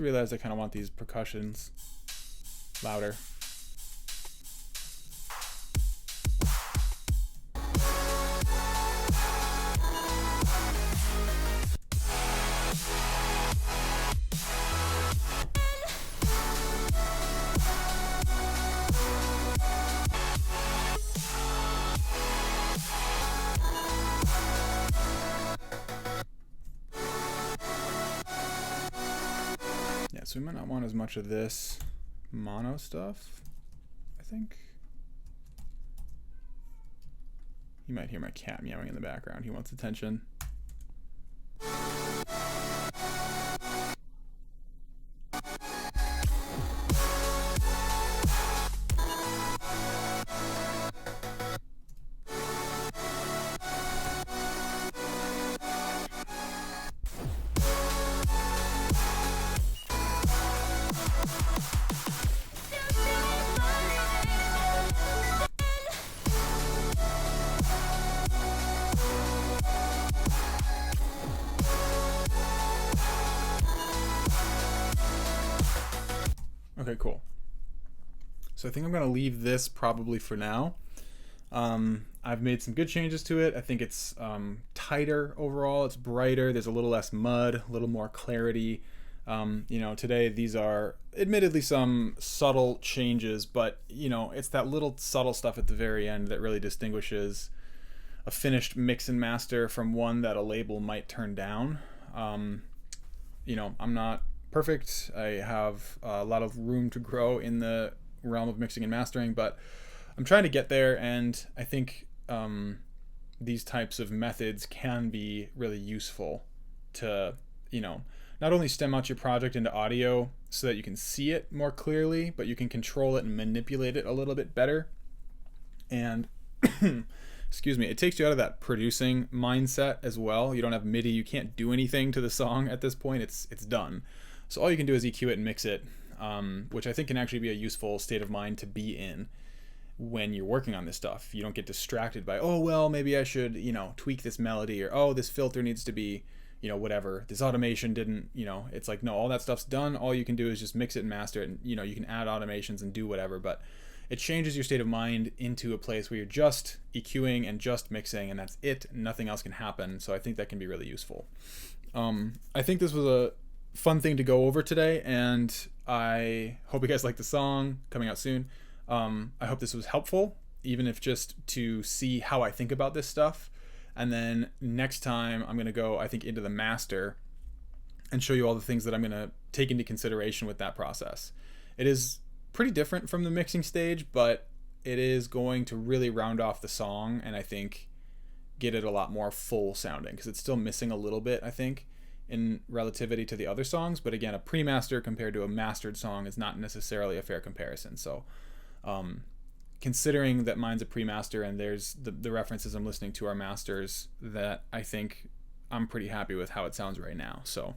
Realize I kind of want these percussions louder. So we might not want as much of this mono stuff, I think. You might hear my cat meowing in the background. He wants attention. Okay, cool. So I think I'm going to leave this probably for now. I've made some good changes to it. I think it's tighter overall. It's brighter. There's a little less mud, a little more clarity. Today these are admittedly some subtle changes, but it's that little subtle stuff at the very end that really distinguishes a finished mix and master from one that a label might turn down. I'm not perfect. I have a lot of room to grow in the realm of mixing and mastering, but I'm trying to get there, and I think these types of methods can be really useful to, not only stem out your project into audio so that you can see it more clearly, but you can control it and manipulate it a little bit better. And excuse me, it takes you out of that producing mindset as well. You don't have MIDI, you can't do anything to the song at this point. It's done. So all you can do is EQ it and mix it, which I think can actually be a useful state of mind to be in when you're working on this stuff. You don't get distracted by, oh, well, maybe I should, tweak this melody, or, oh, this filter needs to be, whatever. This automation didn't, it's like, no, all that stuff's done. All you can do is just mix it and master it. And, you can add automations and do whatever, but it changes your state of mind into a place where you're just EQing and just mixing, and that's it. Nothing else can happen. So I think that can be really useful. I think this was a fun thing to go over today, and I hope you guys like the song coming out soon. I hope this was helpful, even if just to see how I think about this stuff. And then next time I'm going to go, I think, into the master and show you all the things that I'm going to take into consideration with that process. It is pretty different from the mixing stage, but it is going to really round off the song, and I think get it a lot more full sounding, because it's still missing a little bit, I think, in relativity to the other songs. But again, a pre-master compared to a mastered song is not necessarily a fair comparison. So considering that mine's a pre-master and there's the references I'm listening to are masters, that I think I'm pretty happy with how it sounds right now. So